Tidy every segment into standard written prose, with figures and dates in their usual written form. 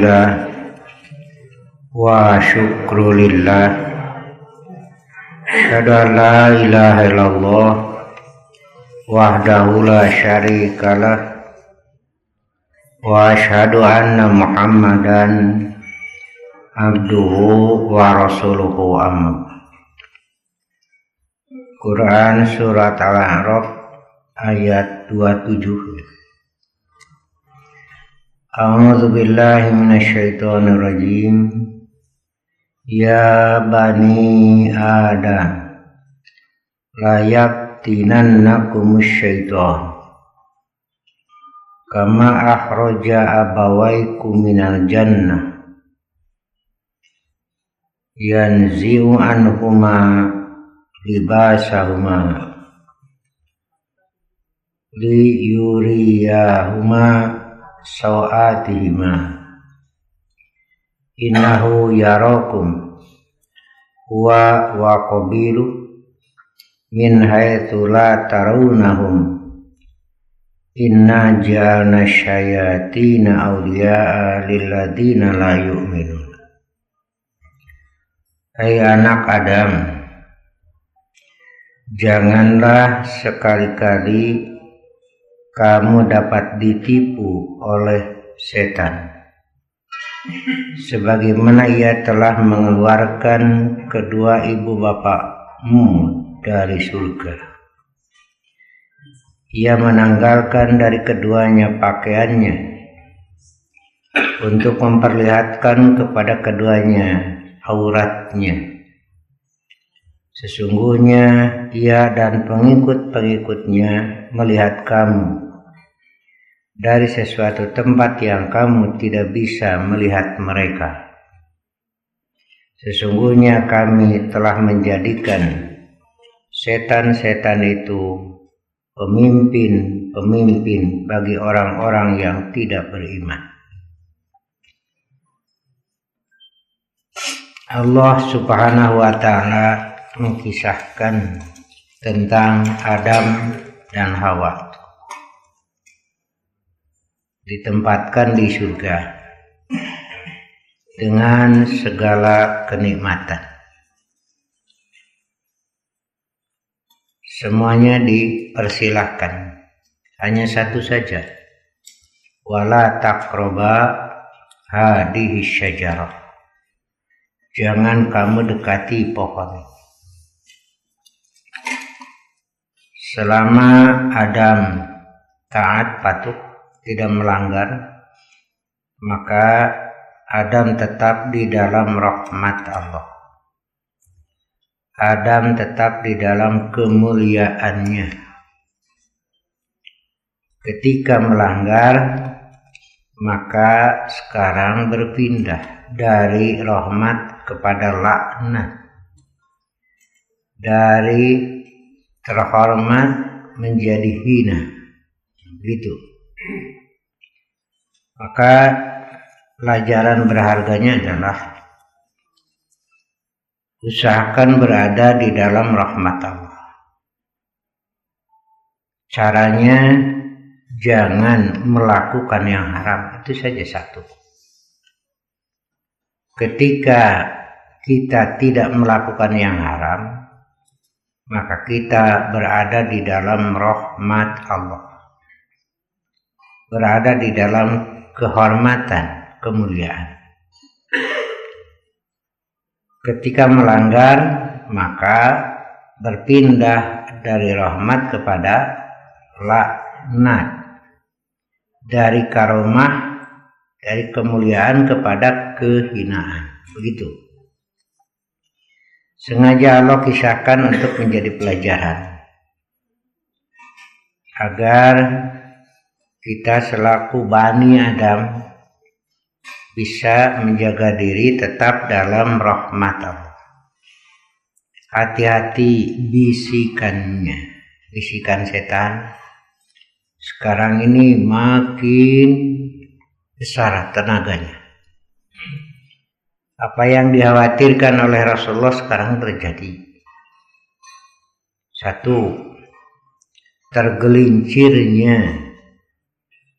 Alhamdulillah wa syukrulillah. Asyhadu an la ilaha illallah wahdahu la syarikalah wa asyhadu anna Muhammadan abduhu wa rasuluhu amma. Quran surat Al-A'raf ayat 27. A'udzu billahi minasyaitonir rajim. Ya bani Adam la yaftinannakumus syaitan kama akhraja abawaykum minal jannah yanzi'u anhuma libasahuma liyuriyahuma sawatihima innahu yarakum huwa wa qabilu min haitsu la tarawnahum inna ja'alna syayatina awliya'a lilladina la yu'minun. Hai anak Adam, janganlah sekali-kali kamu dapat ditipu oleh setan, sebagaimana ia telah mengeluarkan kedua ibu bapakmu dari surga. Ia menanggalkan dari keduanya pakaiannya untuk memperlihatkan kepada keduanya auratnya. Sesungguhnya ia dan pengikut-pengikutnya melihat kamu dari sesuatu tempat yang kamu tidak bisa melihat mereka. Sesungguhnya kami telah menjadikan setan-setan itu pemimpin-pemimpin bagi orang-orang yang tidak beriman. Allah Subhanahu wa ta'ala mengisahkan tentang Adam dan Hawa ditempatkan di surga dengan segala kenikmatan. Semuanya dipersilahkan, hanya satu saja, wala taqraba hadhihi syajarah, jangan kamu dekati pohon. Selama Adam taat patuh, tidak melanggar, maka Adam tetap di dalam rahmat Allah. Adam tetap di dalam kemuliaannya. Ketika melanggar, maka sekarang berpindah dari rahmat kepada laknat, dari terhormat menjadi hina, gitu. Maka pelajaran berharganya adalah usahakan berada di dalam rahmat Allah. Caranya jangan melakukan yang haram, itu saja satu. Ketika kita tidak melakukan yang haram, maka kita berada di dalam rahmat Allah, berada di dalam kehormatan, kemuliaan. Ketika melanggar, maka berpindah dari rahmat kepada laknat, dari karomah, dari kemuliaan kepada kehinaan. Begitu. Sengaja Allah kisahkan untuk menjadi pelajaran, agar kita selaku Bani Adam bisa menjaga diri tetap dalam rahmat Allah. Hati-hati bisikannya, bisikan setan sekarang ini makin besar tenaganya. Apa yang dikhawatirkan oleh Rasulullah sekarang terjadi. Satu, tergelincirnya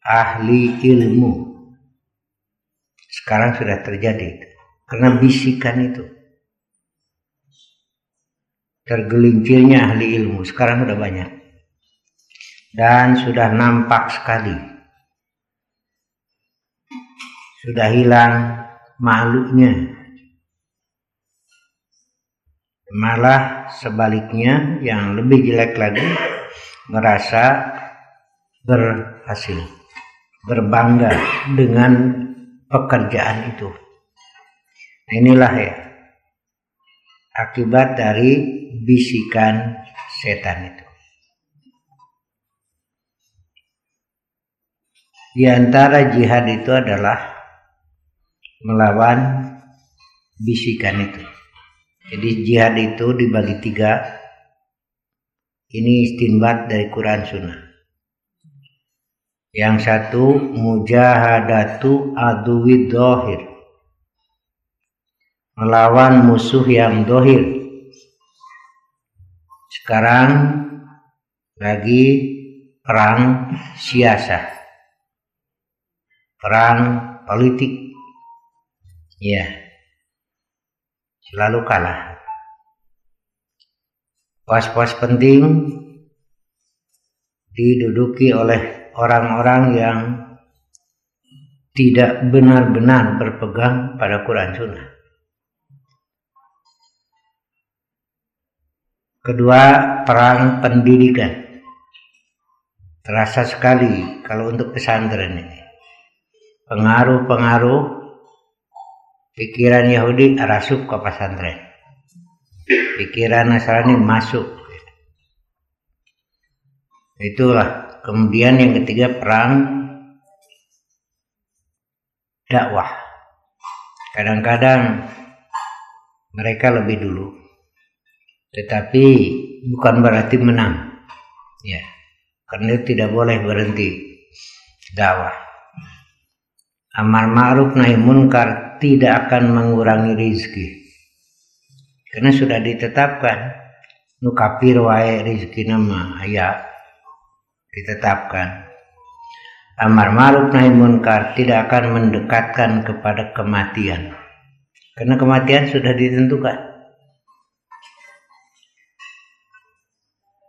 ahli ilmu. Sekarang sudah terjadi karena bisikan itu. Tergelincirnya ahli ilmu sekarang sudah banyak dan sudah nampak sekali, sudah hilang makhluknya. Malah sebaliknya yang lebih jelek lagi, merasa berhasil, berbangga dengan pekerjaan itu. Inilah ya akibat dari bisikan setan itu. Di antara jihad itu adalah melawan bisikan itu. Jadi jihad itu dibagi 3. Ini istinbat dari Quran Sunnah. Yang satu mujahadatu aduwid dohir, melawan musuh yang dohir. Sekarang lagi perang siasah, perang politik, ya, selalu kalah. Pos-pos penting diduduki oleh orang-orang yang tidak benar-benar berpegang pada Quran Sunnah. Kedua, perang pendidikan. Terasa sekali kalau untuk pesantren ini. Pengaruh-pengaruh pikiran Yahudi rasuk ke pesantren. Pikiran Nasrani masuk. Itulah. Kemudian yang ketiga, perang dakwah. Kadang-kadang mereka lebih dulu. Tetapi bukan berarti menang, ya, karena tidak boleh berhenti dakwah. Amar ma'ruf nahi munkar tidak akan mengurangi rezeki, karena sudah ditetapkan. Nu kafir wae rezeki nama aya ditetapkan. Amar ma'ruf nahi munkar tidak akan mendekatkan kepada kematian, karena kematian sudah ditentukan.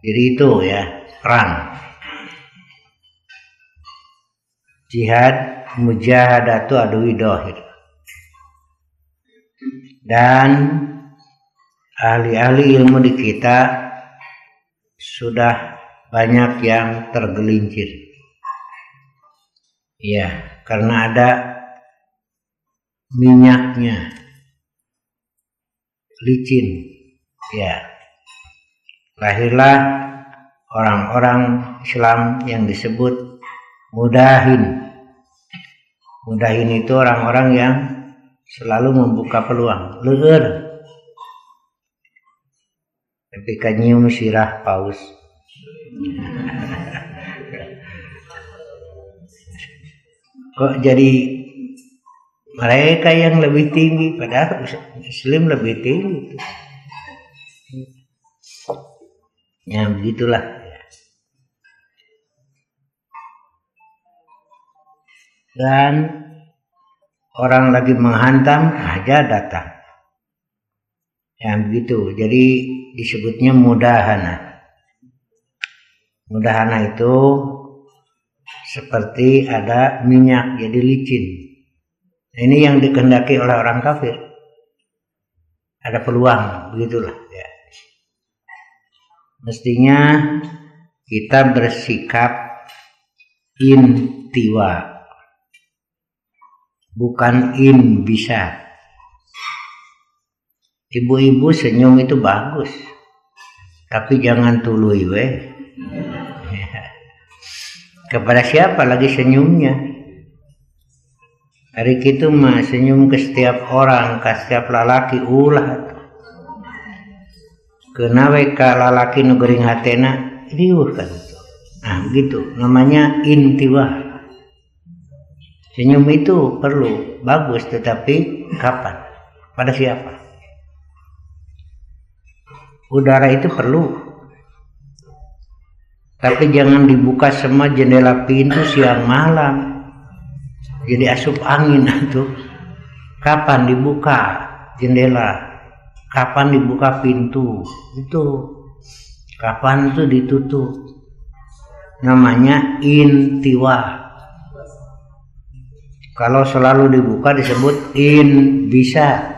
Jadi itu ya, perang. Jihad mujahadatu aduwi dohir. Dan ahli-ahli ilmu di kita sudah banyak yang tergelincir. Ya, karena ada minyaknya, licin. Ya. Lahirlah orang-orang Islam yang disebut mudahin. Mudahin itu orang-orang yang selalu membuka peluang, leueur. Ketika nyium sirah paus. Kok jadi mereka yang lebih tinggi, padahal Muslim lebih tinggi. Ya begitulah. Dan orang lagi menghantam aja datang. Ya begitu. Jadi disebutnya mudahana. Mudahana itu seperti ada minyak jadi licin. Ini yang dikehendaki oleh orang kafir. Ada peluang, begitulah ya. Mestinya kita bersikap intiwa, bukan bisa. Ibu-ibu senyum itu bagus, tapi jangan tului weh. Kepada siapa lagi senyumnya? Hari itu mah senyum ke setiap orang, ke setiap lalaki ulah. Kenawe ka lalaki nu geuring hatena riuh kan itu. Nah, begitu namanya intiwa. Senyum itu perlu, bagus, tetapi kapan? Pada siapa? Udara itu perlu. Tapi jangan dibuka semua jendela pintu siang malam. Jadi asup angin tuh. kapan dibuka jendela, kapan dibuka pintu, itu kapan itu ditutup. Namanya intiwa. Kalau selalu dibuka disebut in bisa.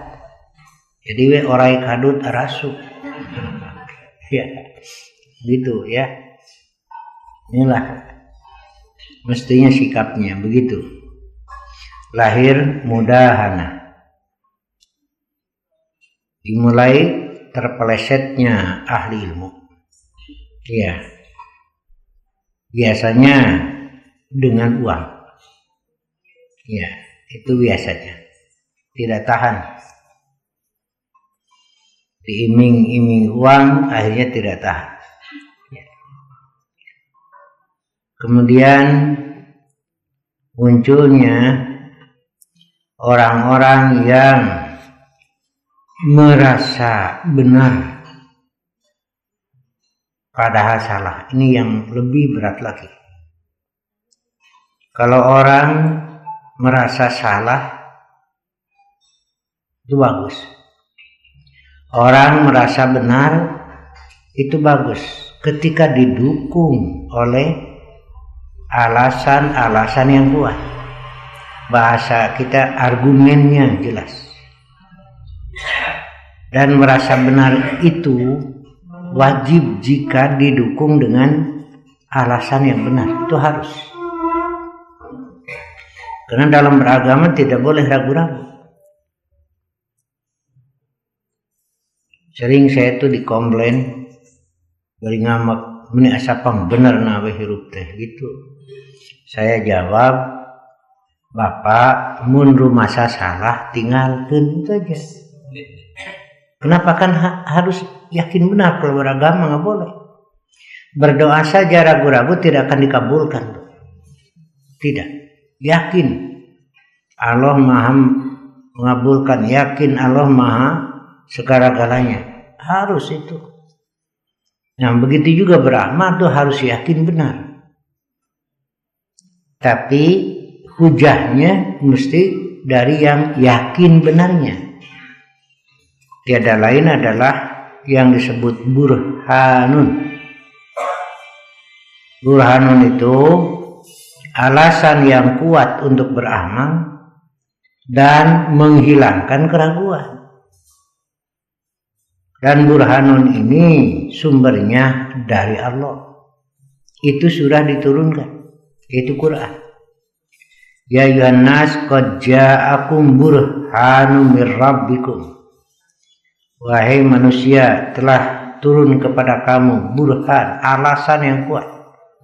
Jadi we orai kadut arasu. Ya, gitu ya. Inilah mestinya sikapnya begitu. Lahir mudahana. Dimulai terpelesetnya ahli ilmu. Ya. Biasanya dengan uang. Ya, itu biasanya. Tidak tahan. Diiming-iming uang, akhirnya tidak tahan. Ya. Kemudian munculnya orang-orang yang merasa benar padahal salah. Ini yang lebih berat lagi. Kalau orang merasa salah itu bagus. Orang merasa benar itu bagus ketika didukung oleh alasan-alasan yang kuat. Bahasa kita argumennya jelas. Dan merasa benar itu wajib jika didukung dengan alasan yang benar. Itu harus. Karena dalam beragama tidak boleh ragu-ragu. Sering saya itu dikomplain dari ngamak meni asapang bener nawe hirup teh gitu. Saya jawab, Bapak mun rumasa salah tinggalkan saja. Kenapa kan harus yakin benar? Kalau beragama nggak boleh. Berdoa saja ragu-ragu tidak akan dikabulkan. Tidak. Yakin Allah maha mengabulkan. Yakin Allah maha segala-galanya. Harus itu. Nah begitu juga beramal tuh harus yakin benar. Tapi hujahnya mesti dari yang yakin benarnya. Tiada lain adalah yang disebut burhanun. Burhanun itu alasan yang kuat untuk beramal dan menghilangkan keraguan. Dan burhanun ini sumbernya dari Allah. Itu sudah diturunkan. Itu Quran. Ya ayyuhan nas qad ja'akum burhanun mir rabbikum. Wahai manusia, telah turun kepada kamu burhan, alasan yang kuat.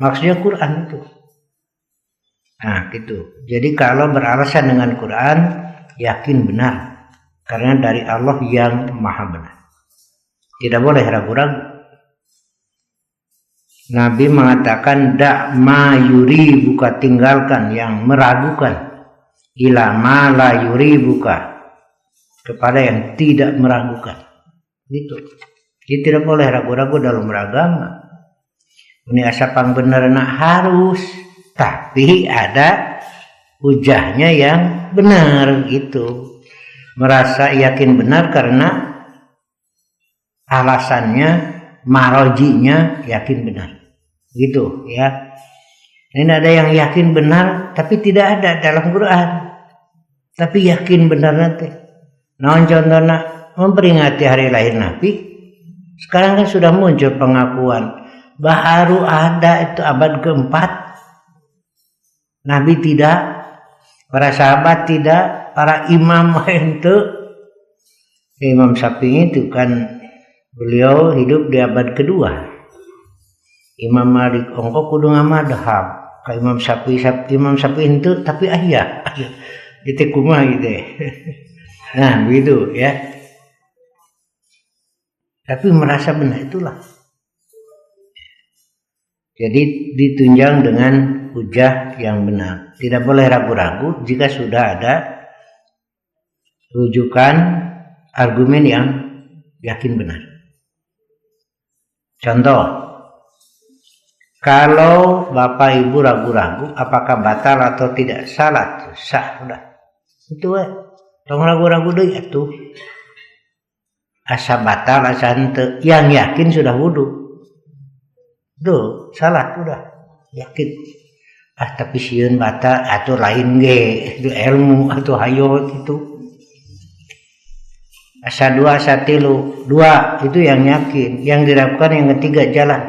Maksudnya Quran itu. Nah, gitu. Jadi kalau beralasan dengan Quran, yakin benar. Karena dari Allah yang maha benar. Tidak boleh ragu-ragu. Nabi mengatakan, dak ma yuri buka, tinggalkan yang meragukan. Ila ma la yuri buka. Kepada yang tidak meragukan. Gitu. Jadi tidak boleh ragu-ragu dalam beragama. Ini asapang benar nak harus. Tapi ada hujahnya yang benar gitu. Merasa yakin benar karena alasannya, marojinya yakin benar. Gitu ya. Ini ada yang yakin benar tapi tidak ada dalam Quran. Tapi yakin benar nanti. Nah contohnya memperingati hari lahir Nabi. Sekarang kan sudah muncul pengakuan. Baru ada itu abad keempat. Nabi tidak, para sahabat tidak, para imam itu. Imam Syafi'i itu kan beliau hidup di abad kedua. Imam Malik ongko kudu ngamadhab. Ka Imam Syafi'i itu tapi ayah. Itu kumaha gitu. Nah, begitu ya. Tapi merasa benar itulah. Jadi ditunjang dengan hujah yang benar. Tidak boleh ragu-ragu jika sudah ada rujukan argumen yang yakin benar. Contoh, kalau Bapak Ibu ragu-ragu apakah batal atau tidak salat, sah sudah. Itu tong ragu-ragu deui atuh. Asa batal asa henteu, yang yakin sudah wudu. Tuh, salat udah yakin. Tapi sieun batal atuh lain ge, itu ilmu atuh hayo gitu. Asa 2 asa 3, 2 itu yang yakin, yang diragukan yang ketiga jalan.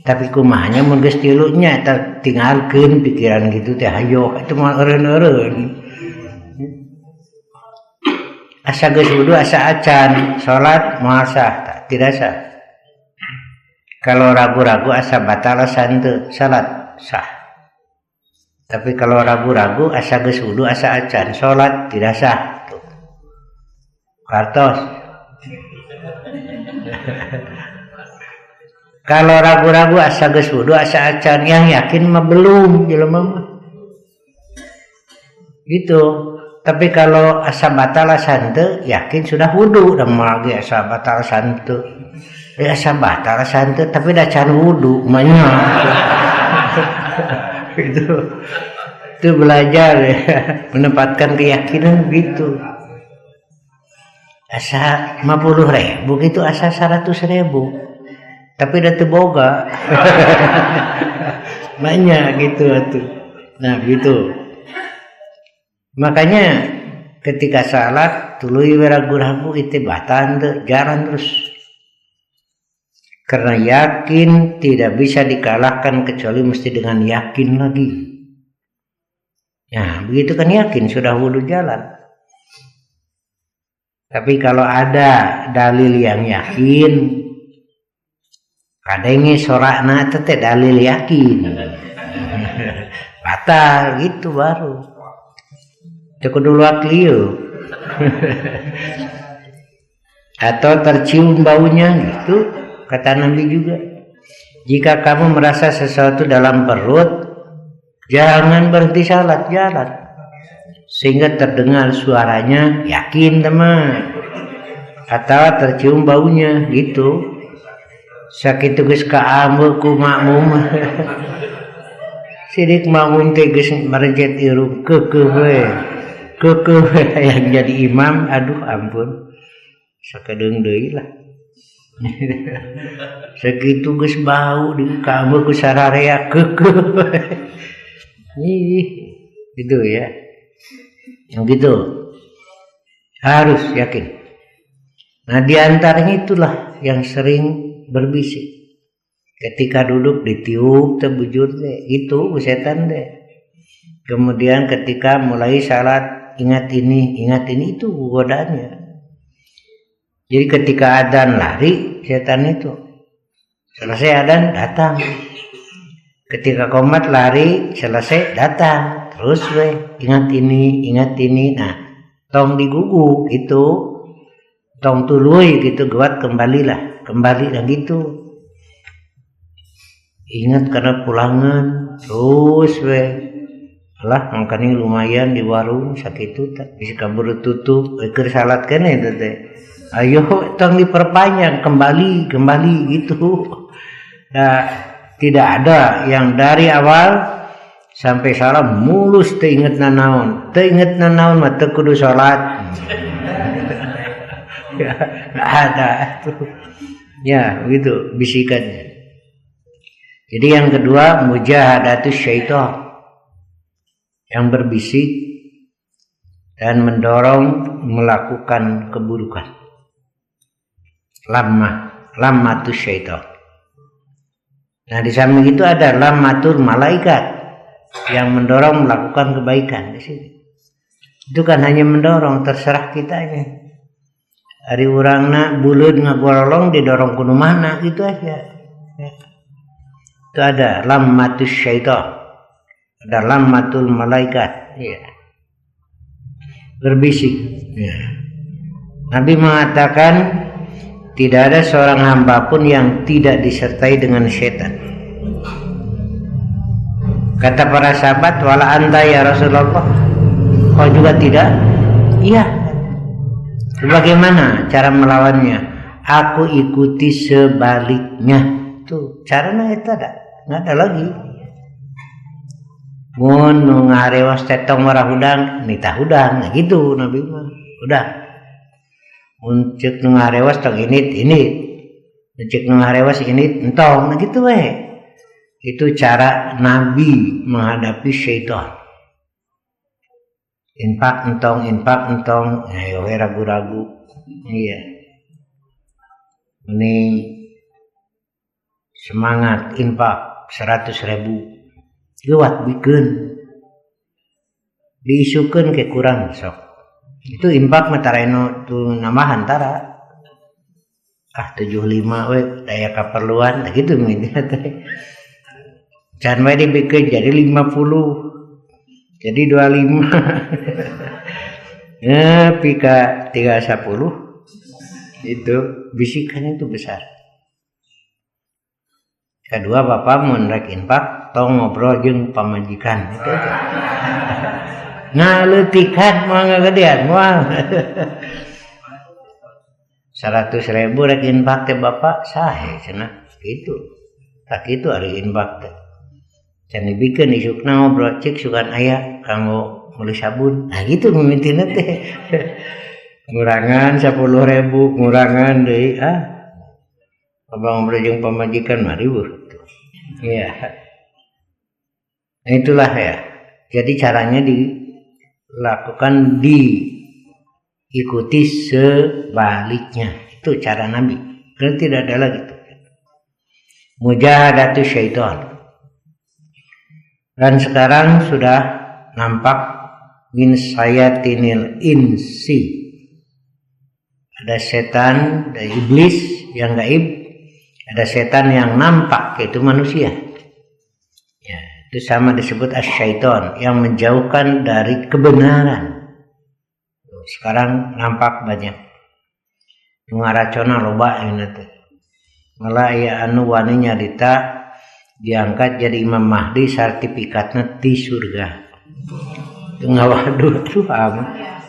Tapi kumahanya mun geus 3 nya eta tinggalkeun pikiran gitu teh hayo itu mah eureun-eureun. Asa geus wudu asa acan salat moal sah tidak sah. Kalau ragu-ragu asa batal asa henteu salat sah. Tapi kalau ragu-ragu asa geus wudu asa acan salat tidak sah. Kartos. Kalau ragu-ragu asa geus wudu asa acan, yang yakin mah belum jelema mah. Gitu. Tapi kalau asa batal asa henteu yakin sudah wudu, da mah ge asa batal asa henteu. Asa batal asa henteu tapi da can wudu mah nya. Itu belajar ya, menempatkan keyakinan gitu. Asa 50.000 gitu asa 100.000 tapi udah teboga banyak gitu atuh. Nah gitu, makanya ketika salat tuluy ragu-ragu itu batan jalan terus, karena yakin tidak bisa dikalahkan kecuali mesti dengan yakin lagi. Nah begitu kan yakin sudah wudu jalan. Tapi kalau ada dalil yang yakin, kadangnya sorakna teh dalil yakin, batal gitu baru. Cukup dulu akliu, atau tercium baunya gitu, kata Nabi juga. Jika kamu merasa sesuatu dalam perut, jangan berhenti salat, jalan. Sehingga terdengar suaranya, yakin teman, atau tercium baunya gitu. Sakitu geus kaambeul ku makmum. Sidik makmum teh geus marejet irup keukeuh we. Keukeuh yang jadi imam, aduh ampun. Sakedeung deui lah. Sakitu geus bau di kaambeul ku sararea keukeuh. Ih, gitu ya. Yang gitu harus yakin. Nah diantaranya itulah yang sering berbisik ketika duduk ditiup terbujur deh itu setan deh. Kemudian ketika mulai salat ingat ini itu godaannya. Jadi ketika adzan lari setan itu, selesai adzan datang. Ketika qomat lari selesai datang. Terus ingat ini, nah tong digugu itu, tong tuluy gitu, guat kembali dan gitu. Ingat karena pulangan, terus lah makanya lumayan di warung sakitu tak bisa kabur tutup, keur salat kene teh. Ayo tong diperpanjang kembali gitu. Nah, tidak ada yang dari awal sampai salam mulus teu inget nanaon mah teu kudu salat. Ya, ada tuh. Ya, begitu bisikannya. Jadi yang kedua mujahadatus syaitan, yang berbisik dan mendorong melakukan keburukan. Lammatus syaitan. Nah, di samping itu ada lammatul malaikat yang mendorong melakukan kebaikan di sini. Itu kan hanya mendorong, terserah kitanya. Ari urangna buleud ngagololong didorong kudu mana gitu aja. Ya. Itu ada lammatus syaitan. Ada lammatul malaikat. Ya. Berbisik. Ya. Nabi mengatakan tidak ada seorang hamba pun yang tidak disertai dengan setan. Kata para sahabat, wala anta ya Rasulullah, kau juga tidak? Iya. Bagaimana cara melawannya? Aku ikuti sebaliknya. Tuh, caranya itu ada, nggak ada lagi. mun nu ngarewas tetong marah hudang nitah hudang nah gitu Nabi mah udah mun ceuk nu ngarewas tong ini ceuk nu ngarewas ini entong nah gitu we itu cara Nabi menghadapi syaitan infak entong ayo ragu-ragu iya ini semangat infak 100.000 geuwat bikeun diisukeun ke kurang sok itu infak mah tarayna tu nambahan tara 75 we daya kaperluan tah kitu meunya teh can we dibikeun jadi 50 jadi 25 pika 310 itu bisikannya itu besar. Kedua bapak mun rek infak tong ngobrol jeung pamajikan itu aja. Ngaleutikan mah ngagedean moal. 100.000 rek infak teh bapak sahe cenah kitu. Tak kitu ari infak teh. Can dibikeun isukna ngobrol cek sugan aya kanggo meuli sabun. Nah gitu mimintina teh. Ngurangan 10.000 ngurangan deui abang berjung pemajikan mari iya nah, itulah ya jadi caranya dilakukan diikuti sebaliknya itu cara Nabi karena tidak ada lagi itu mujahadatu syaitan dan sekarang sudah nampak min sayatinil insi ada setan ada iblis yang gaib ada setan yang nampak yaitu manusia ya, itu sama disebut asyaiton yang menjauhkan dari kebenaran sekarang nampak banyak ngaracona loba ini teh malah aya anu wani nyarita diangkat jadi Imam Mahdi sertifikatna di surga itu ngawaduh tuh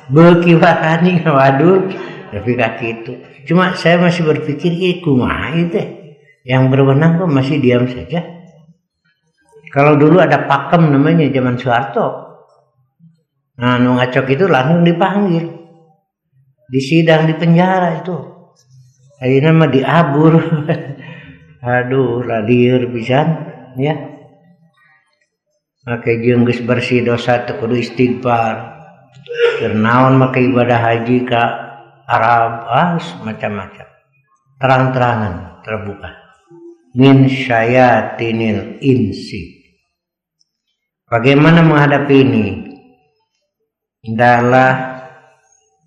beuki wani ngawaduh tapi kaki itu cuma saya masih berpikir kumaha itu yang berwenang kok masih diam saja. Kalau dulu ada pakem namanya zaman Soeharto. Nah, nu ngacok itu langsung dipanggil. Disidang di penjara itu. Ayeuna mah diabur. Aduh, ladieur pisan ya. Make jeung geus bersih dosa teu kudu istighfar. Keur naon make ibadah haji ka Arab, macam-macam. Terang-terangan terbuka. Min syayatinil insi. Bagaimana menghadapi ini? Hendaklah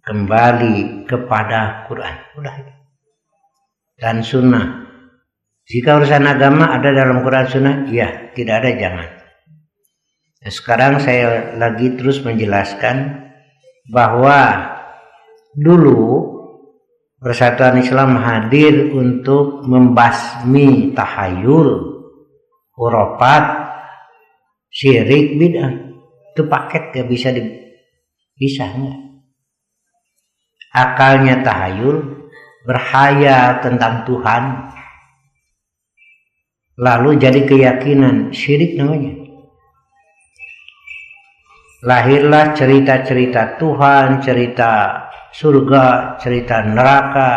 kembali kepada Quran. Udah. Dan sunnah. Jika urusan agama ada dalam Quran sunnah, ya, tidak ada jangan. Nah, sekarang saya lagi terus menjelaskan bahwa dulu Persatuan Islam hadir untuk membasmi tahayul, hurafat, syirik, bid'ah. Itu paket gak bisa dipisah enggak. Akalnya tahayul, berhayal tentang Tuhan, lalu jadi keyakinan, syirik namanya. Lahirlah cerita-cerita Tuhan, cerita surga, cerita neraka,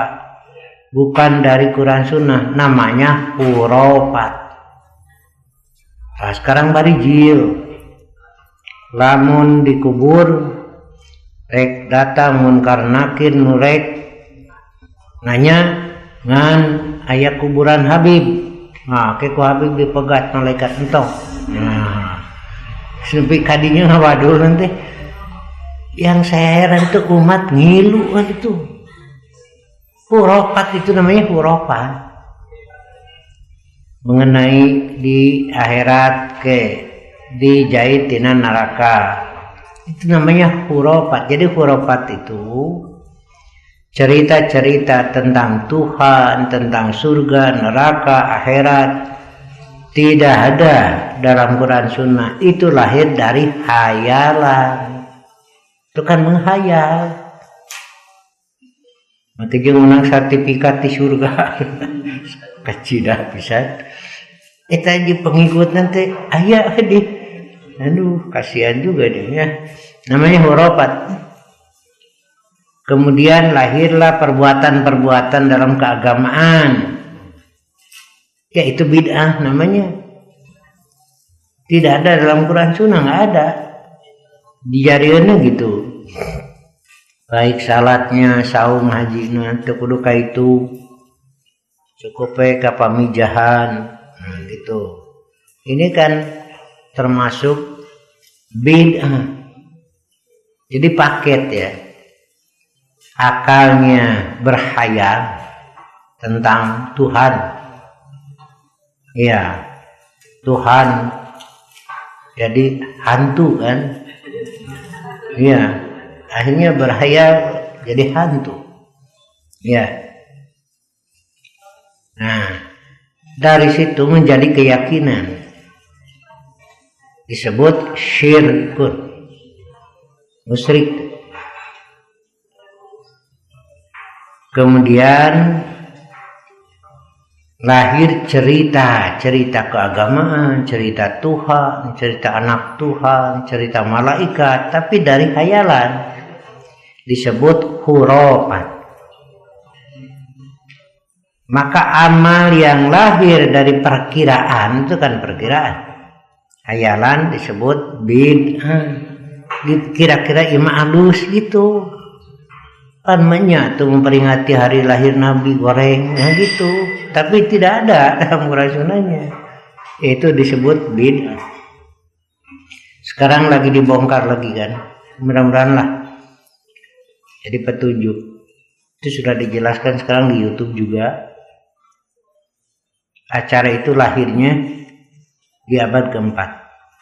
bukan dari Quran Sunnah, namanya hurafat. Nah, sekarang barijil, lamun dikubur, rek datang munkar nakir nurek, nanya ngan aya kuburan Habib, nah ke ku Habib dipegat malaikat entong, nah sampai kadinya waduh nanti. Yang saya heran itu umat ngilu kan itu. Hurafat itu namanya hurafat. Mengenai di akhirat dijahit tina neraka. Itu namanya hurafat. Jadi hurafat itu cerita-cerita tentang Tuhan, tentang surga, neraka, akhirat tidak ada dalam Quran Sunnah. Itu lahir dari hayalan. Itu kan menghayal. Maka dia menang sertifikat di surga. Kecidah pisan. Eta aja pengikut nanti ayah di Aduh, kasihan juga dia ya. Namanya hurufat. Kemudian lahirlah perbuatan-perbuatan dalam keagamaan. Ya itu bid'ah namanya. Tidak ada dalam Quran Sunnah, nggak ada. Dijariannya gitu. Baik salatnya, saum, hajina, teu kudu ka itu. Cukup ka pamijahan. Nah, gitu. Ini kan termasuk bid'ah. Jadi paket ya. Akalnya berhayal tentang Tuhan. Iya. Tuhan jadi hantu kan? Iya. Akhirnya berhayal jadi hantu. Iya. Nah, dari situ menjadi keyakinan. Disebut syirkun. Musyrik. Kemudian lahir cerita keagamaan, cerita Tuhan, cerita anak Tuhan, cerita malaikat, tapi dari khayalan, disebut hurufat. Maka amal yang lahir dari perkiraan itu kan perkiraan, khayalan disebut bid'ah. Kira-kira ima halus gitu. Kan tuh memperingati hari lahir Nabi goreng, nah gitu. Tapi tidak ada dalam Quran Sunnahnya. Itu disebut bid'ah. Sekarang lagi dibongkar lagi kan. Mudah-mudahan lah. Jadi petunjuk. Itu sudah dijelaskan sekarang di YouTube juga. Acara itu lahirnya di abad keempat.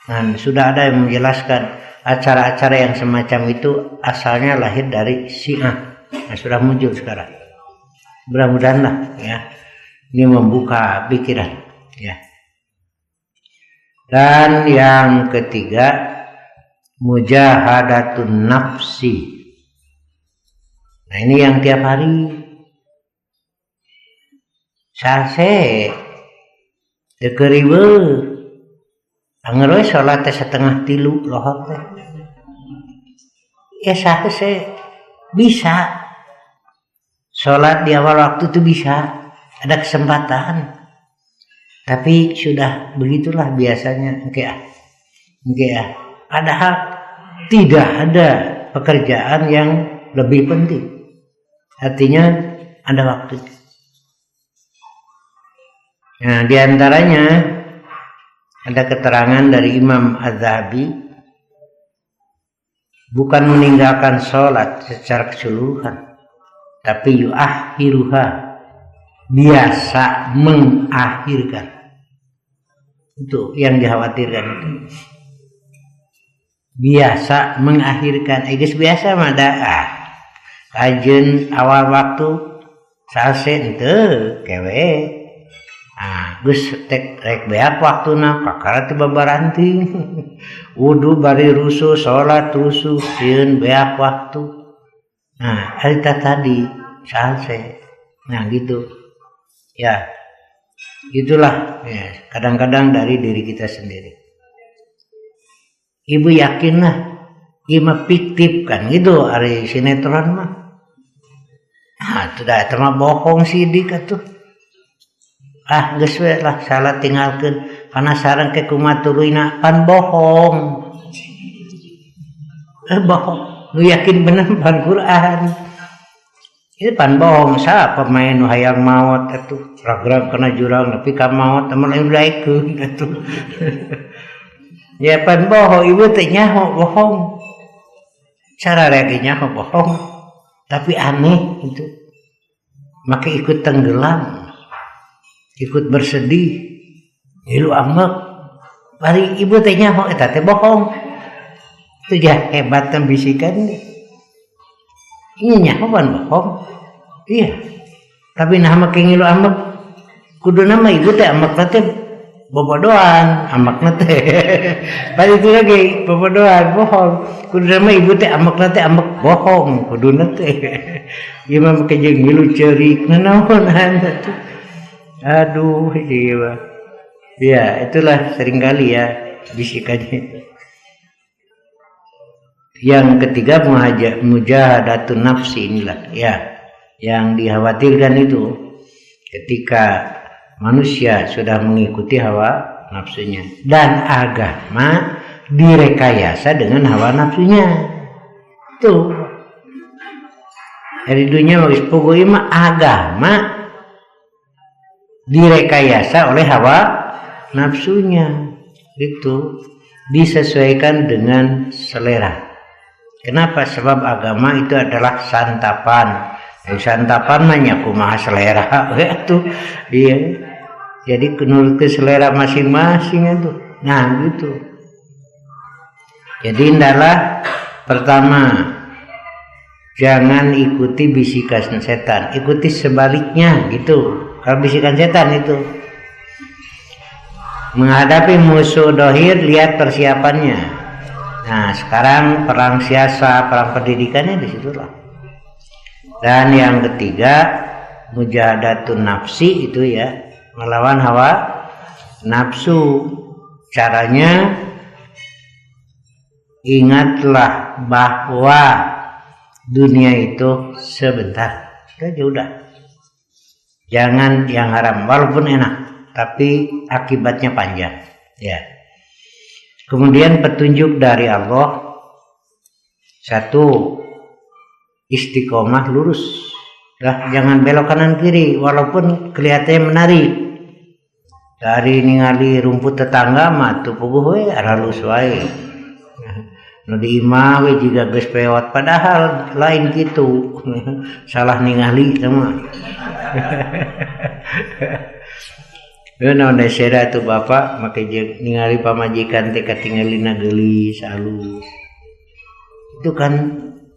Nah, sudah ada yang menjelaskan acara-acara yang semacam itu asalnya lahir dari Syiah. Nah, sudah muncul sekarang. Mudah-mudahan lah ya. Ini membuka pikiran ya. Dan yang ketiga, mujahadatun nafsi. Nah, ini yang tiap hari sase dekeriwe angeroy salat setengah 3 lohor teh. Ya sase bisa sholat di awal waktu itu bisa, ada kesempatan. Tapi sudah begitulah biasanya, padahal tidak ada pekerjaan yang lebih penting. Artinya ada waktu. Nah, diantaranya ada keterangan dari Imam Az-Zahabi, bukan meninggalkan sholat secara keseluruhan, tapi yu'akhiruha, biasa mengakhirkan. Itu yang dikhawatirkan itu. Biasa mengakhirkan. Biasa mah da kajen awal waktu salse henteu kewe. Geus tek rek beak waktuna kakara teu babaranting. Wudu bari rusuh, sholat rusuh, sieun beak waktu. Nah, harita tadi salse. Nah, gitu. Ya. Itulah ya, kadang-kadang dari diri kita sendiri. Ibu yakinlah ima fiktif kan gitu ari sinetron mah. Itu dah mah bohong sidik atuh. Geus we lah salah tinggalkeun. Penasaran ke kumaha tuluina pan bohong. Bohong. Lu yakin bener pan Quran. Itu pan bohong sa pemain nu hayang maot atuh ragrag kana jurang nepi ka maot temen lain daekeun atuh. Ya pan bohong ibu teh nyaho bohong. Cara rek nyaho bohong. Tapi aneh itu. Maka ikut tenggelam. Ikut bersedih, ilu amek, bari ibu teh nyaho eta teh bohong. Itu jah hebat bisikan. Ini nyaho pan bohong. Iya. Tapi nah make ngilu amek, kudu nama ibu teh amek teh bobodohan, amek teh. Bari itu lagi bobodohan, bohong. Kudu nama ibu teh amek teh amek bohong, kudu teh. Ieu mah make jeung ngilu ceurik nanaonan atuh. Aduh, iya. Ya, itulah seringkali ya bisikannya. Yang ketiga mujahadatun nafsi, inilah ya yang dikhawatirkan itu ketika manusia sudah mengikuti hawa nafsunya dan agama direkayasa dengan hawa nafsunya. Itu dari dunia magis pokoknya mah agama direkayasa oleh hawa nafsunya, itu disesuaikan dengan selera. Kenapa? Sebab agama itu adalah santapan. Santapan mah kumaha selera itu. Iya. Jadi menurut selera masing-masing itu. Nah, gitu. Jadi hendaklah pertama jangan ikuti bisikan setan, ikuti sebaliknya gitu. Kalau bisikan setan itu menghadapi musuh dohir, lihat persiapannya. Nah, sekarang perang siasa, perang pendidikannya di situlah. Dan yang ketiga, mujahadatun nafsi, itu ya, melawan hawa nafsu. Caranya ingatlah bahwa dunia itu sebentar. Itu udah. Jangan yang haram, walaupun enak, tapi akibatnya panjang. Ya. Kemudian petunjuk dari Allah, satu, istiqomah lurus. Jangan belok kanan kiri, walaupun kelihatannya menarik. Dari ningali rumput tetangga mah tuh puguh we halus wae. Nu di imah we jiga geus pewot, padahal lain gitu. Salah ningali sama. Naon desera tuh bapak make ningali pamajikan teh katingalina geulis halus. Itu kan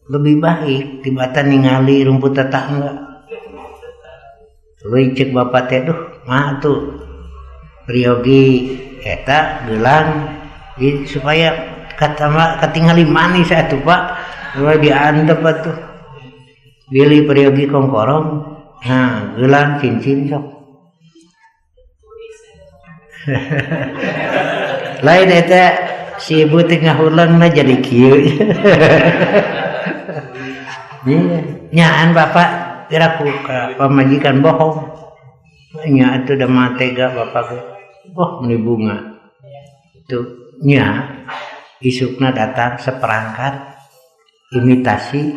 lebih baik tibatan ningali rumput tetangga. Tuluy cek bapak teh duh mah tuh priogi eta geulang supaya katingali manis atuh Pak. Mulai diantep atuh. Bilih priogi kongkorong. Nah, geulang cincin sok. Lain eta si ibu teh ngahulang mah jadi kieu. Nyaan bapak kira ku pamajikan bohong. Nya atuh da mah tega bapak ge. Oh, meuni bunga. Itu nya isukna datang seperangkat imitasi.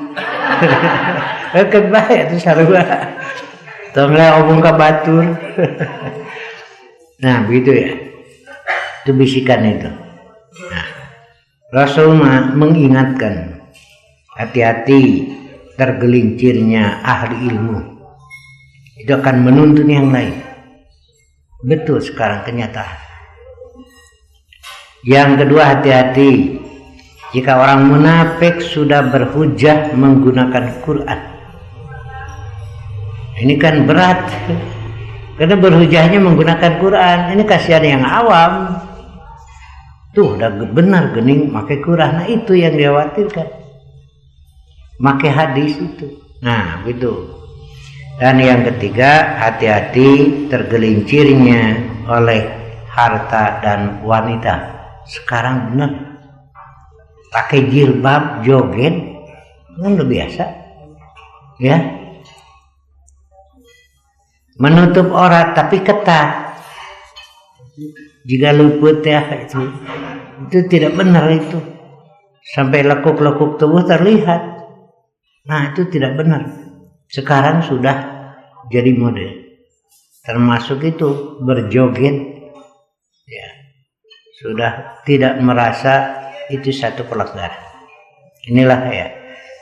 Keun bae atuh sarua. Tong le omong ka batur. Nah, begitu ya. Itu bisikan itu. Nah, Rasul mengingatkan hati-hati tergelincirnya ahli ilmu. Itu akan menuntun yang lain. Betul sekarang kenyataan. Yang kedua, hati-hati jika orang munafik sudah berhujah menggunakan Quran. Ini kan berat. Karena berhujahnya menggunakan Quran. Ini kasihan yang awam. Tuh udah benar gening pakai Quran. Nah itu yang dikhawatirkan. Pakai hadis itu. Nah gitu. Dan yang ketiga, hati-hati tergelincirnya oleh harta dan wanita. Sekarang benar. Pakai jilbab, joget. Kan udah biasa. Ya. Menutup aurat tapi ketat. Jika luput ya itu tidak benar itu. Sampai lekuk-lekuk tubuh terlihat. Nah itu tidak benar. Sekarang sudah jadi mode. Termasuk itu berjoget. Ya. Sudah tidak merasa itu satu pelanggaran. Inilah ya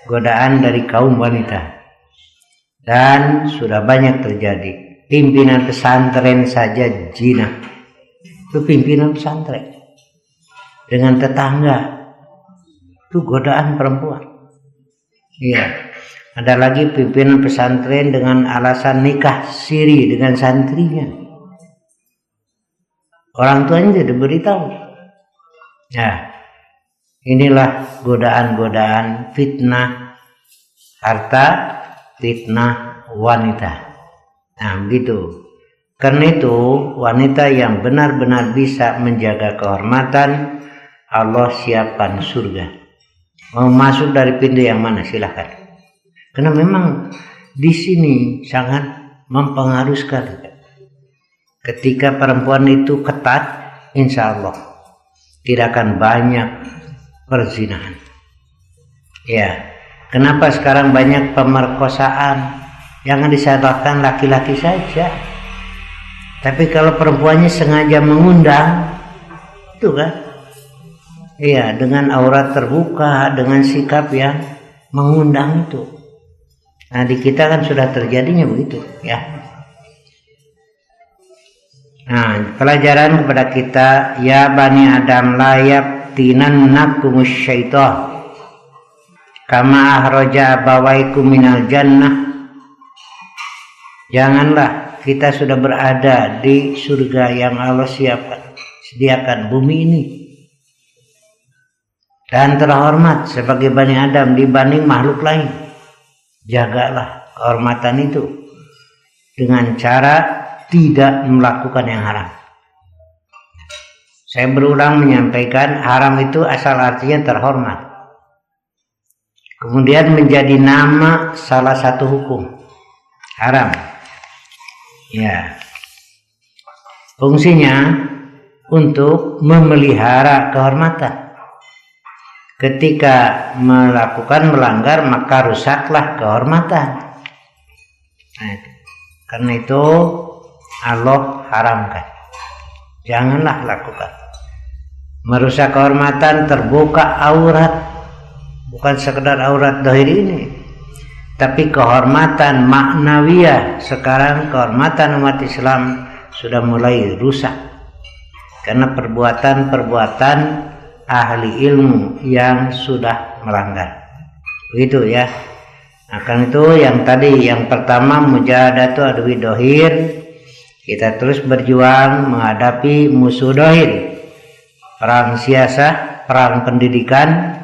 godaan dari kaum wanita. Dan sudah banyak terjadi. Pimpinan pesantren saja zina. Itu pimpinan pesantren. Dengan tetangga. Itu godaan perempuan. Iya. Ada lagi pimpinan pesantren dengan alasan nikah siri dengan santrinya. Orang tuanya tidak beritahu. Nah, inilah godaan-godaan fitnah harta, fitnah wanita. Nah begitu. Karena itu wanita yang benar-benar bisa menjaga kehormatan, Allah siapkan surga. Mau masuk dari pintu yang mana silahkan. Karena memang di sini sangat mempengaruhi sekali. Ketika perempuan itu ketat, insya Allah tidak akan banyak perzinahan. Ya, kenapa sekarang banyak pemerkosaan? Jangan disalahkan laki-laki saja. Tapi kalau perempuannya sengaja mengundang, itu kan? Iya, dengan aurat terbuka, dengan sikap yang mengundang itu. Nah, di kita kan sudah terjadinya begitu, ya. Nah, pelajaran kepada kita, ya Bani Adam la yaftinannakumus syaitan kama ahraja abawaikum minal jannah. Janganlah kita sudah berada di surga yang Allah sediakan bumi ini, dan terhormat sebagai Bani Adam dibanding makhluk lain. Jagalah kehormatan itu dengan cara tidak melakukan yang haram. Saya berulang menyampaikan, haram itu asal artinya terhormat, kemudian menjadi nama salah satu hukum haram. Ya, fungsinya untuk memelihara kehormatan. Ketika melanggar maka rusaklah kehormatan. Nah, karena itu Allah haramkan. Janganlah lakukan. Merusak kehormatan, terbuka aurat, bukan sekedar aurat zahir ini, tapi kehormatan maknawiyah. Sekarang kehormatan umat Islam sudah mulai rusak karena perbuatan-perbuatan ahli ilmu yang sudah melanggar. Begitu ya. Nah, kan itu yang tadi, yang pertama mujahadatu adwi dohir. Kita terus berjuang menghadapi musuh dohir. Perang siasah, perang pendidikan,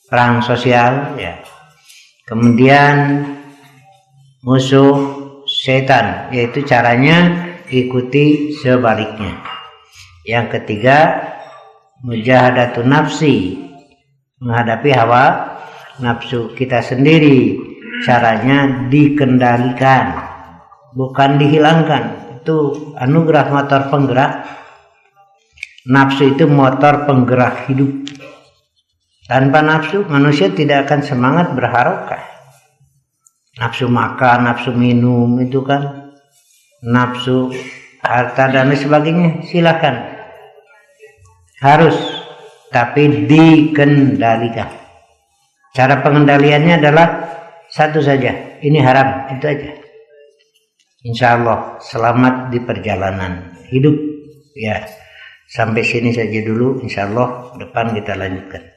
perang sosial ya. Kemudian musuh setan, yaitu caranya ikuti sebaliknya. Yang ketiga mujahadatun nafsi, menghadapi hawa nafsu kita sendiri, caranya dikendalikan, bukan dihilangkan. Itu anugerah motor penggerak. Nafsu itu motor penggerak hidup. Tanpa nafsu manusia tidak akan semangat berharokat. Nafsu makan, nafsu minum itu kan, nafsu harta dan sebagainya, silakan. Harus, tapi dikendalikan. Cara pengendaliannya adalah satu saja, ini haram, itu aja. Insya Allah selamat di perjalanan hidup. Ya, sampai sini saja dulu. Insya Allah depan kita lanjutkan.